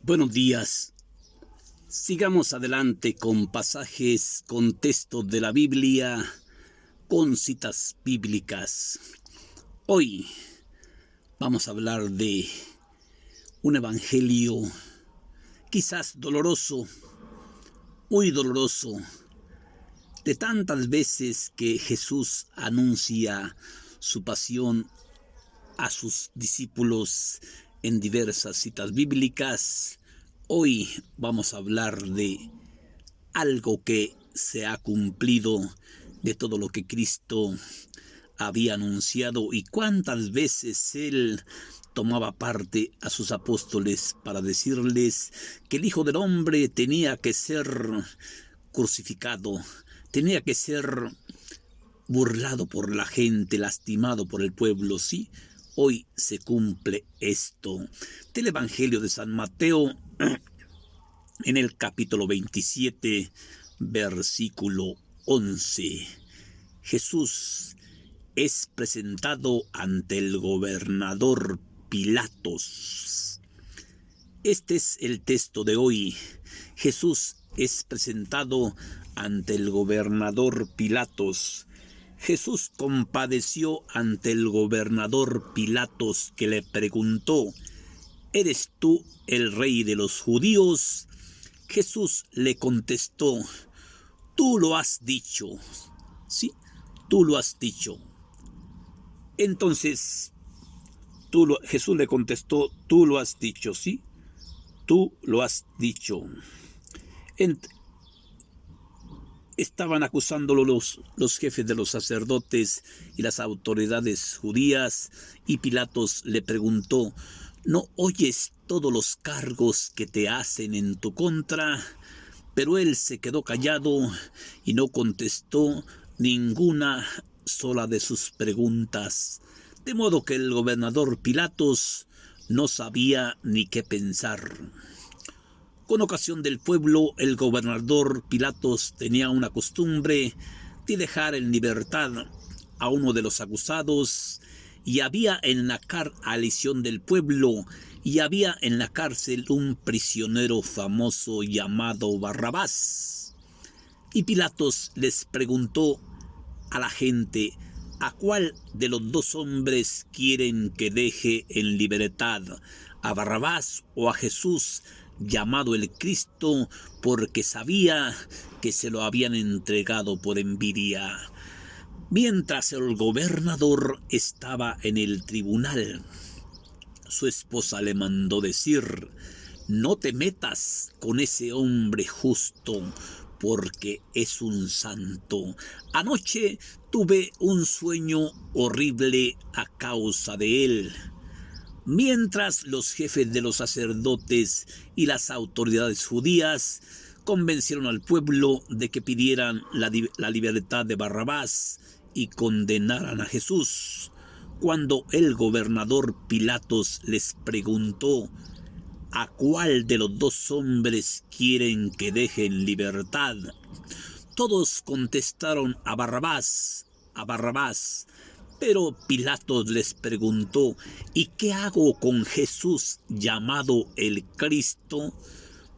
Buenos días. Sigamos adelante con pasajes, con textos de la Biblia, con citas bíblicas. Hoy vamos a hablar de un evangelio quizás doloroso, muy doloroso, de tantas veces que Jesús anuncia su pasión a sus discípulos en diversas citas bíblicas. Hoy vamos a hablar de algo que se ha cumplido, de todo lo que Cristo había anunciado y cuántas veces Él tomaba parte a sus apóstoles para decirles que el Hijo del Hombre tenía que ser crucificado, tenía que ser burlado por la gente, lastimado por el pueblo, sí. Hoy se cumple esto. Del Evangelio de San Mateo, en el capítulo 27, versículo 11. Jesús es presentado ante el gobernador Pilatos. Este es el texto de hoy. Jesús es presentado ante el gobernador Pilatos. Jesús compadeció ante el gobernador Pilatos, que le preguntó: ¿eres tú el rey de los judíos? Jesús le contestó: tú lo has dicho. Sí, tú lo has dicho. Entonces, Jesús le contestó: tú lo has dicho, sí, tú lo has dicho. Estaban acusándolo los jefes de los sacerdotes y las autoridades judías, y Pilatos le preguntó: ¿no oyes todos los cargos que te hacen en tu contra? Pero él se quedó callado y no contestó ninguna sola de sus preguntas, de modo que el gobernador Pilatos no sabía ni qué pensar. Con ocasión del pueblo, el gobernador Pilatos tenía una costumbre de dejar en libertad a uno de los acusados, y había en la coalición del pueblo, y había en la cárcel un prisionero famoso llamado Barrabás. Y Pilatos les preguntó a la gente: ¿a cuál de los dos hombres quieren que deje en libertad, a Barrabás o a Jesús, llamado el Cristo? Porque sabía que se lo habían entregado por envidia. Mientras el gobernador estaba en el tribunal, su esposa le mandó decir: no te metas con ese hombre justo, porque es un santo. Anoche tuve un sueño horrible a causa de él. Mientras los jefes de los sacerdotes y las autoridades judías convencieron al pueblo de que pidieran la libertad de Barrabás y condenaran a Jesús, cuando el gobernador Pilatos les preguntó: ¿a cuál de los dos hombres quieren que dejen libertad? Todos contestaron: a Barrabás, a Barrabás. Pero Pilatos les preguntó: ¿y qué hago con Jesús, llamado el Cristo?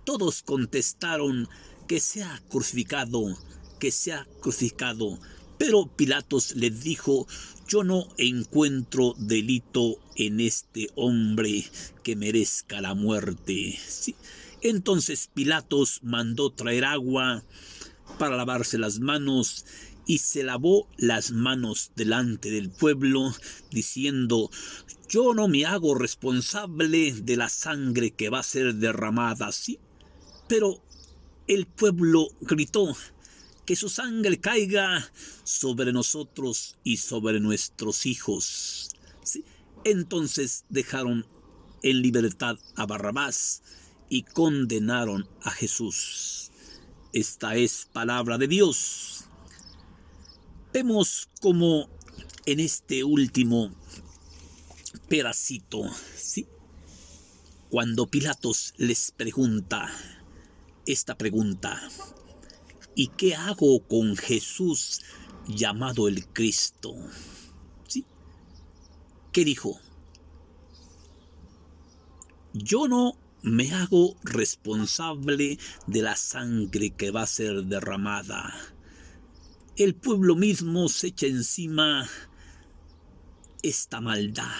Todos contestaron: que sea crucificado, que sea crucificado. Pero Pilatos les dijo: yo no encuentro delito en este hombre que merezca la muerte. ¿Sí? Entonces Pilatos mandó traer agua para lavarse las manos, y se lavó las manos delante del pueblo, diciendo: yo no me hago responsable de la sangre que va a ser derramada. ¿Sí? Pero el pueblo gritó: que su sangre caiga sobre nosotros y sobre nuestros hijos. ¿Sí? Entonces dejaron en libertad a Barrabás y condenaron a Jesús. Esta es palabra de Dios. Vemos como en este último pedacito, ¿sí?, cuando Pilatos les pregunta esta pregunta: ¿y qué hago con Jesús, llamado el Cristo? ¿Sí? ¿Qué dijo? Yo no me hago responsable de la sangre que va a ser derramada. El pueblo mismo se echa encima esta maldad,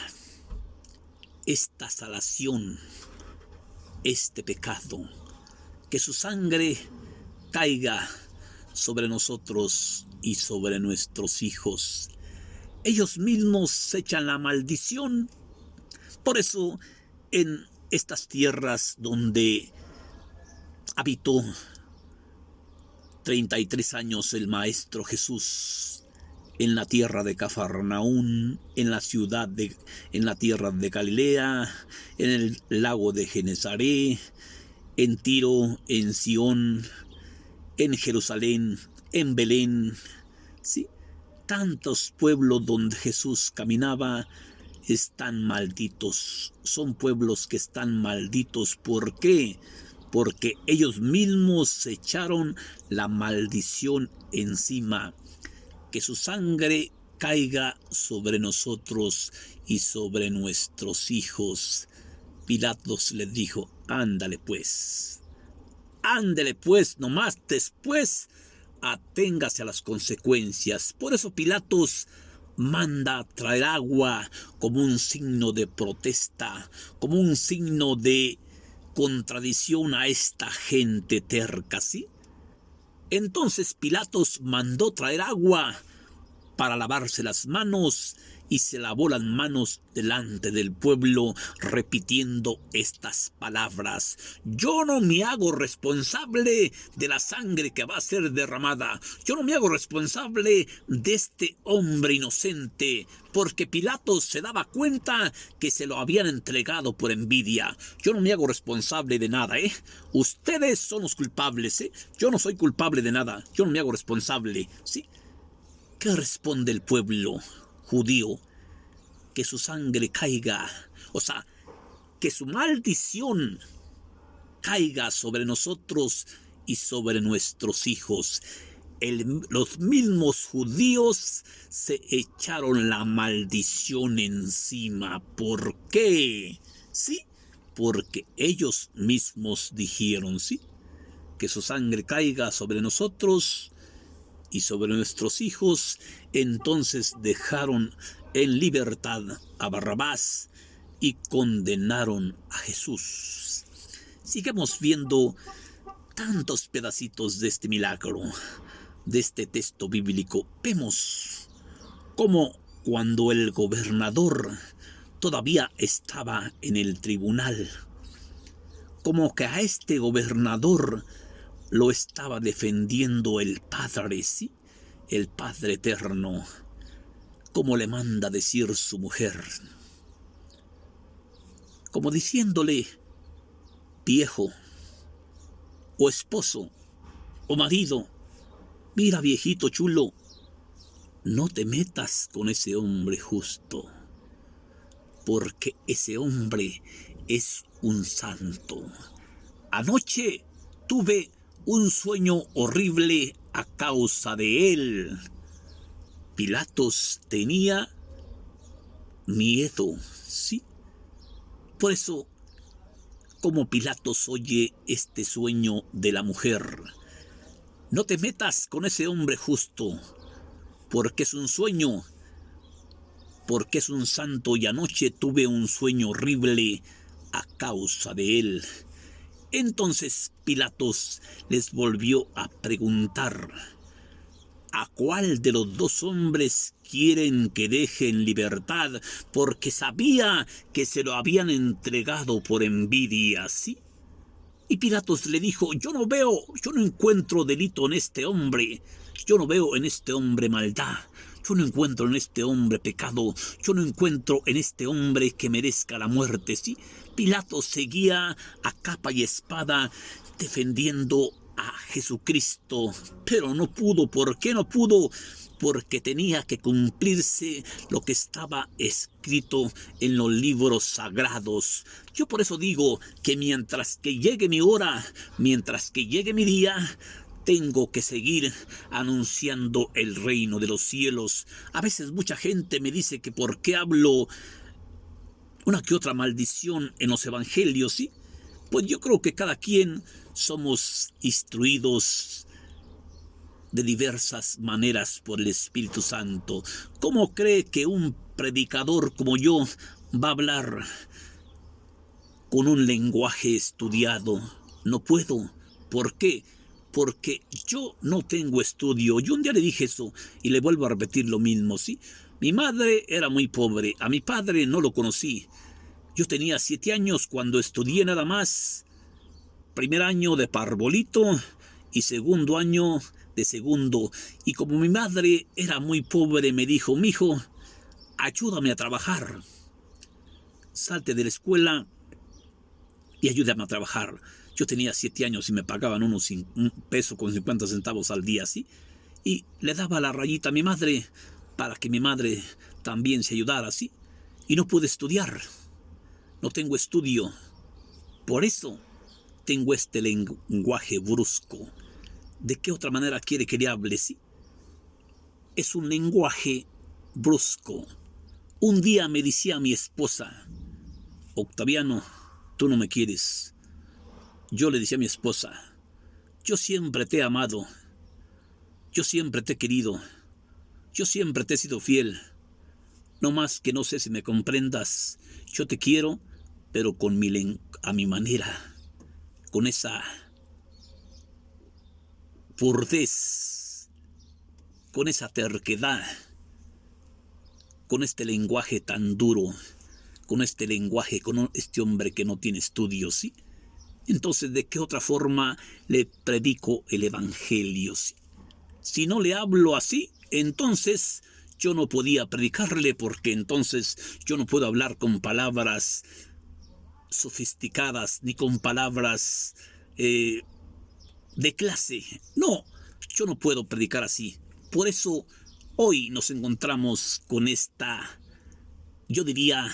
esta salación, este pecado. Que su sangre caiga sobre nosotros y sobre nuestros hijos. Ellos mismos echan la maldición. Por eso, en estas tierras donde habitó 33 años el Maestro Jesús, en la tierra de Cafarnaún, en la tierra de Galilea, en el lago de Genesaret, en Tiro, en Sión, en Jerusalén, en Belén, ¿sí? Tantos pueblos donde Jesús caminaba están malditos. Son pueblos que están malditos. ¿Por qué? Porque ellos mismos se echaron la maldición encima. Que su sangre caiga sobre nosotros y sobre nuestros hijos. Pilatos les dijo, ándale pues, nomás después aténgase a las consecuencias. Por eso Pilatos manda traer agua como un signo de protesta, como un signo de contradicción a esta gente terca, ¿sí? Entonces Pilatos mandó traer agua para lavarse las manos y se lavó las manos delante del pueblo repitiendo estas palabras. Yo no me hago responsable de la sangre que va a ser derramada. Yo no me hago responsable de este hombre inocente, porque Pilatos se daba cuenta que se lo habían entregado por envidia. Yo no me hago responsable de nada, Ustedes son los culpables, Yo no soy culpable de nada. Yo no me hago responsable, ¿sí? ¿Qué responde el pueblo judío? Que su sangre caiga, o sea, que su maldición caiga sobre nosotros y sobre nuestros hijos. Los mismos judíos se echaron la maldición encima. ¿Por qué? Sí, porque ellos mismos dijeron, sí, que su sangre caiga sobre nosotros y sobre nuestros hijos. Entonces dejaron en libertad a Barrabás y condenaron a Jesús. Sigamos viendo tantos pedacitos de este milagro, de este texto bíblico. Vemos cómo cuando el gobernador todavía estaba en el tribunal, como que a este gobernador lo estaba defendiendo el Padre, ¿sí? El Padre Eterno, como le manda decir su mujer, como diciéndole, viejo, o esposo, o marido, mira viejito chulo, no te metas con ese hombre justo, porque ese hombre es un santo. Anoche tuve un sueño horrible a causa de él. Pilatos tenía miedo, ¿sí? Por eso, como Pilatos oye este sueño de la mujer, no te metas con ese hombre justo, porque es un sueño, porque es un santo, y anoche tuve un sueño horrible a causa de él. Entonces Pilatos les volvió a preguntar, ¿a cuál de los dos hombres quieren que deje en libertad? Porque sabía que se lo habían entregado por envidia, ¿sí? Y Pilatos le dijo, yo no encuentro delito en este hombre, yo no veo en este hombre maldad, yo no encuentro en este hombre pecado, yo no encuentro en este hombre que merezca la muerte, ¿sí? Pilatos seguía a capa y espada defendiendo a Jesucristo, pero no pudo. ¿Por qué no pudo? Porque tenía que cumplirse lo que estaba escrito en los libros sagrados. Yo por eso digo que mientras que llegue mi hora, mientras que llegue mi día, tengo que seguir anunciando el reino de los cielos. A veces mucha gente me dice que por qué hablo una que otra maldición en los evangelios, ¿sí? Pues yo creo que cada quien somos instruidos de diversas maneras por el Espíritu Santo. ¿Cómo cree que un predicador como yo va a hablar con un lenguaje estudiado? No puedo. ¿Por qué? Porque yo no tengo estudio. Yo un día le dije eso y le vuelvo a repetir lo mismo, ¿sí? Mi madre era muy pobre. A mi padre no lo conocí. Yo tenía 7 años cuando estudié nada más. Primer año de parvulito y segundo año de segundo. Y como mi madre era muy pobre, me dijo: mijo, ayúdame a trabajar. Salte de la escuela y ayúdame a trabajar. Yo tenía 7 años y me pagaban un peso con 50 centavos al día, ¿sí? Y le daba la rayita a mi madre para que mi madre también se ayudara, ¿sí? Y no pude estudiar. No tengo estudio. Por eso tengo este lenguaje brusco. ¿De qué otra manera quiere que le hable, sí? Es un lenguaje brusco. Un día me decía mi esposa: Octaviano, tú no me quieres. Yo le decía a mi esposa: yo siempre te he amado. Yo siempre te he querido. Yo siempre te he sido fiel. No más que no sé si me comprendas. Yo te quiero, pero a mi manera. Con esa burdez, con esa terquedad, con este lenguaje tan duro, con este lenguaje, con este hombre que no tiene estudios, ¿sí? Entonces, ¿de qué otra forma le predico el evangelio? ¿Sí? Si no le hablo así, entonces yo no podía predicarle, porque entonces yo no puedo hablar con palabras sofisticadas ni con palabras de clase. No, yo no puedo predicar así. Por eso hoy nos encontramos con esta, yo diría,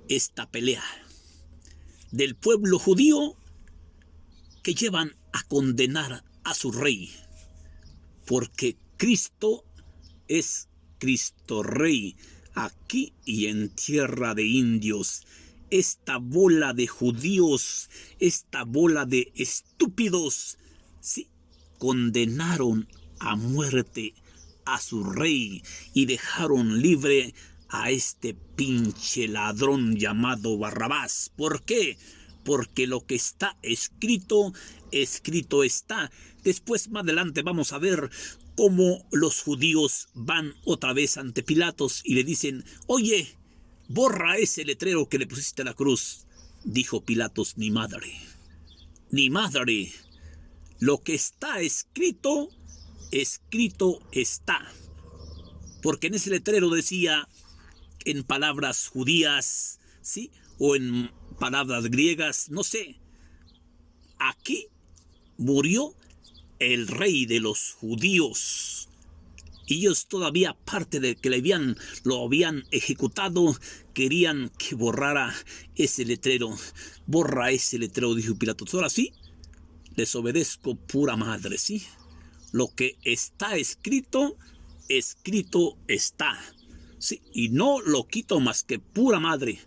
esta pelea del pueblo judío que llevan a condenar a su rey, porque Cristo es Cristo Rey aquí y en tierra de indios. Esta bola de judíos, esta bola de estúpidos, sí, condenaron a muerte a su rey y dejaron libre a este pinche ladrón llamado Barrabás. ¿Por qué? Porque lo que está escrito, escrito está. Después, más adelante, vamos a ver cómo los judíos van otra vez ante Pilatos y le dicen: oye, borra ese letrero que le pusiste a la cruz. Dijo Pilatos: ni madre, ni madre. Lo que está escrito, escrito está. Porque en ese letrero decía en palabras judías, ¿sí? O en palabras griegas, no sé. Aquí murió el rey de los judíos. Y ellos todavía, aparte de que lo habían ejecutado, querían que borrara ese letrero. Borra ese letrero, dijo Pilatos. Ahora sí, les obedezco pura madre, ¿sí? Lo que está escrito, escrito está. Sí, y no lo quito más que pura madre.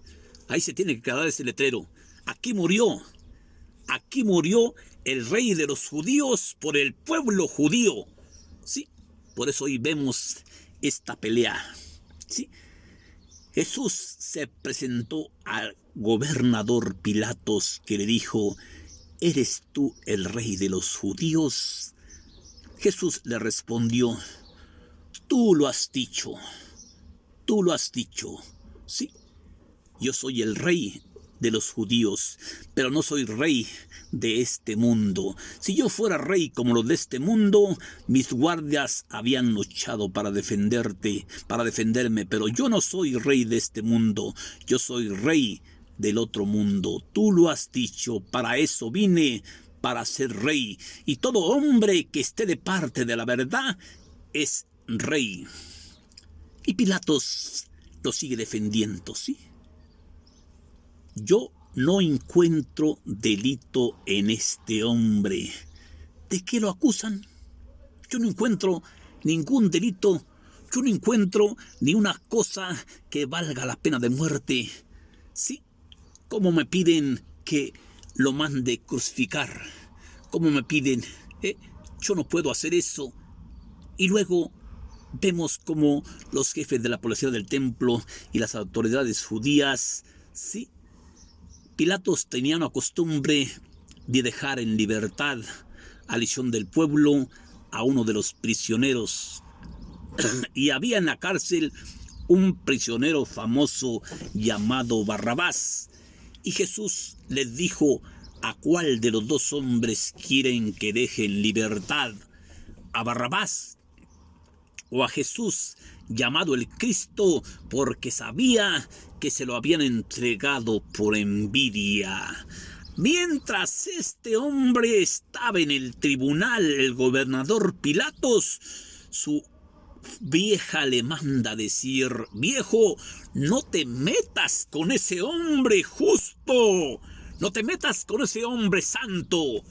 Ahí se tiene que quedar ese letrero. Aquí murió el rey de los judíos por el pueblo judío. Sí, por eso hoy vemos esta pelea. Sí, Jesús se presentó al gobernador Pilatos, que le dijo: ¿eres tú el rey de los judíos? Jesús le respondió: tú lo has dicho. Tú lo has dicho. Sí, yo soy el rey de los judíos, pero no soy rey de este mundo. Si yo fuera rey como los de este mundo, mis guardias habían luchado para defenderme, pero yo no soy rey de este mundo, yo soy rey del otro mundo. Tú lo has dicho, para eso vine, para ser rey, y todo hombre que esté de parte de la verdad es rey. Y Pilatos lo sigue defendiendo, ¿sí? Yo no encuentro delito en este hombre. ¿De qué lo acusan? Yo no encuentro ningún delito. Yo no encuentro ni una cosa que valga la pena de muerte. ¿Sí? ¿Cómo me piden que lo mande crucificar. ¿Cómo me piden? Yo no puedo hacer eso. Y luego vemos como los jefes de la policía del templo y las autoridades judías, sí, Pilatos tenía una costumbre de dejar en libertad a elección del pueblo a uno de los prisioneros. Y había en la cárcel un prisionero famoso llamado Barrabás. Y Jesús les dijo: ¿a cuál de los dos hombres quieren que deje en libertad? ¿A Barrabás o a Jesús, llamado el Cristo, porque sabía que se lo habían entregado por envidia? Mientras este hombre estaba en el tribunal, el gobernador Pilatos, su vieja le manda decir: viejo, no te metas con ese hombre justo, no te metas con ese hombre santo,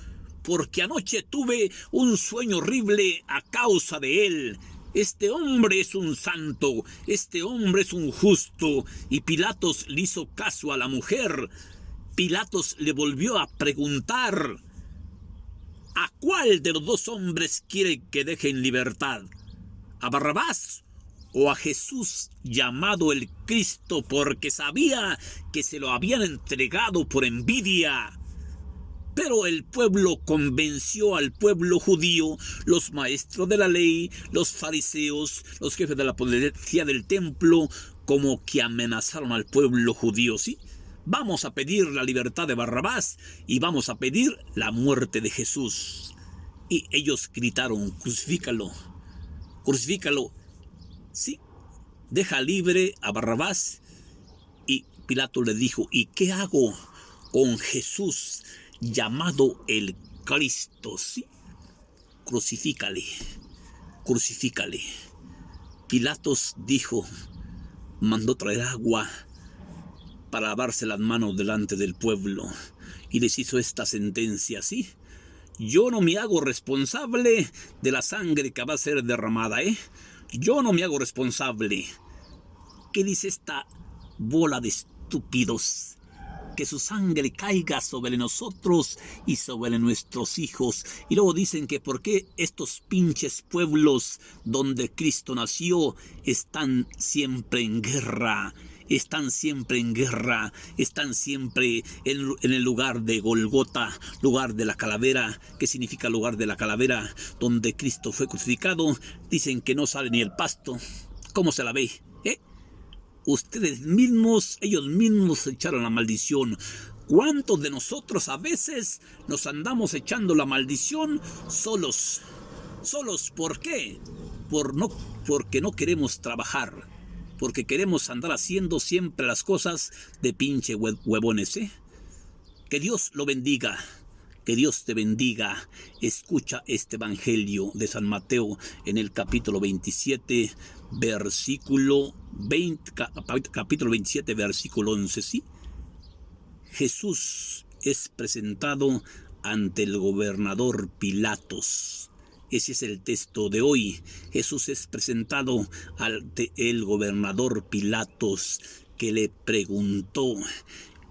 porque anoche tuve un sueño horrible a causa de él. Este hombre es un santo, este hombre es un justo. Y Pilatos le hizo caso a la mujer. Pilatos le volvió a preguntar: ¿a cuál de los dos hombres quiere que deje en libertad? ¿A Barrabás o a Jesús, llamado el Cristo, porque sabía que se lo habían entregado por envidia? Pero el pueblo convenció al pueblo judío, los maestros de la ley, los fariseos, los jefes de la policía del templo, como que amenazaron al pueblo judío, ¿sí? Vamos a pedir la libertad de Barrabás y vamos a pedir la muerte de Jesús. Y ellos gritaron: crucifícalo, crucifícalo. Sí, deja libre a Barrabás. Y Pilato le dijo: ¿y qué hago con Jesús, llamado el Cristo? Sí, crucifícale, crucifícale. Pilatos dijo, mandó traer agua para lavarse las manos delante del pueblo y les hizo esta sentencia, ¿sí? Yo no me hago responsable de la sangre que va a ser derramada, Yo no me hago responsable. ¿Qué dice esta bola de estúpidos? Que su sangre caiga sobre nosotros y sobre nuestros hijos. Y luego dicen que por qué estos pinches pueblos donde Cristo nació están siempre en guerra. Están siempre en guerra, están siempre en el lugar de Golgota, lugar de la calavera. ¿Qué significa lugar de la calavera? Donde Cristo fue crucificado. Dicen que no sale ni el pasto. ¿Cómo se la ve? Ustedes mismos, ellos mismos echaron la maldición. ¿Cuántos de nosotros a veces nos andamos echando la maldición solos? ¿Solos por qué? Porque no queremos trabajar. Porque queremos andar haciendo siempre las cosas de pinche huevones, Que Dios lo bendiga. Que Dios te bendiga. Escucha este evangelio de San Mateo en el capítulo 27, versículo 20, capítulo 27, versículo 11, ¿sí? Jesús es presentado ante el gobernador Pilatos. Ese es el texto de hoy. Jesús es presentado ante el gobernador Pilatos, que le preguntó: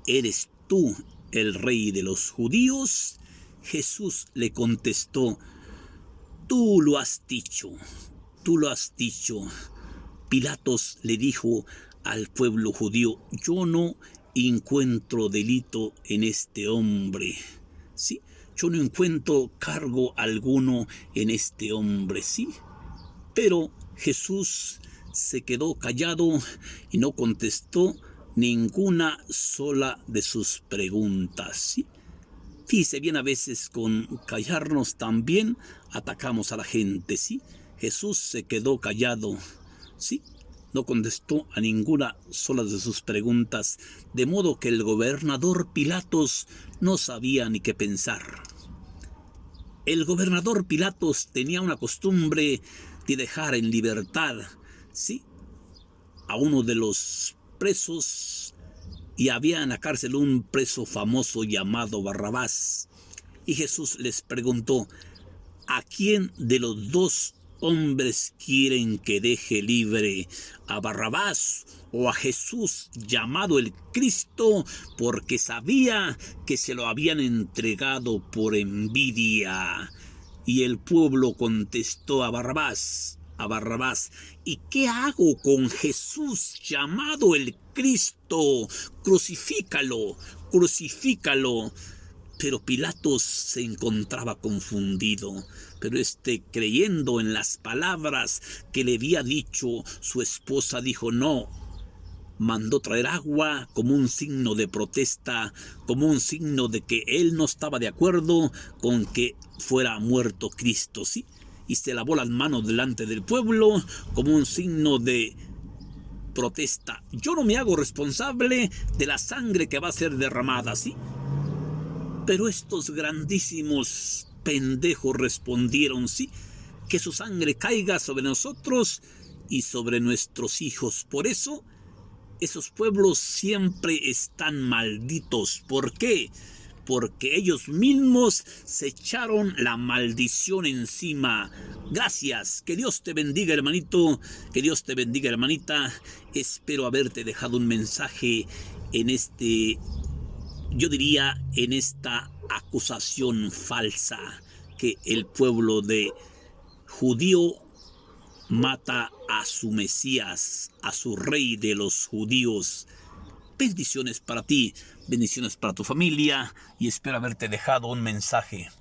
¿eres tú el rey de los judíos? Jesús le contestó: tú lo has dicho, tú lo has dicho. Pilatos le dijo al pueblo judío: yo no encuentro delito en este hombre, ¿sí? Yo no encuentro cargo alguno en este hombre, ¿sí? Pero Jesús se quedó callado y no contestó ninguna sola de sus preguntas, ¿sí? Fíjese bien, a veces con callarnos también atacamos a la gente, ¿sí? Jesús se quedó callado, ¿sí? No contestó a ninguna sola de sus preguntas, de modo que el gobernador Pilatos no sabía ni qué pensar. El gobernador Pilatos tenía una costumbre de dejar en libertad, ¿sí?, a uno de los presos, y había en la cárcel un preso famoso llamado Barrabás. Y Jesús les preguntó: ¿a quién de los dos hombres quieren que deje libre a Barrabás o a Jesús llamado el Cristo, porque sabía que se lo habían entregado por envidia. Y el pueblo contestó a Barrabás, ¿y qué hago con Jesús llamado el Cristo? Crucifícalo, crucifícalo. Pero Pilatos se encontraba confundido, pero creyendo en las palabras que le había dicho su esposa, dijo no. Mandó traer agua como un signo de protesta, como un signo de que él no estaba de acuerdo con que fuera muerto Cristo, ¿sí? Y se lavó las manos delante del pueblo como un signo de protesta. Yo no me hago responsable de la sangre que va a ser derramada, ¿sí? Pero estos grandísimos pendejos respondieron, sí, que su sangre caiga sobre nosotros y sobre nuestros hijos. Por eso, esos pueblos siempre están malditos. ¿Por qué? Porque ellos mismos se echaron la maldición encima. Gracias, que Dios te bendiga, hermanito, que Dios te bendiga, hermanita. Espero haberte dejado un mensaje en yo diría, en esta acusación falsa que el pueblo de judío mata a su Mesías, a su rey de los judíos. Bendiciones para ti, bendiciones para tu familia y espero haberte dejado un mensaje.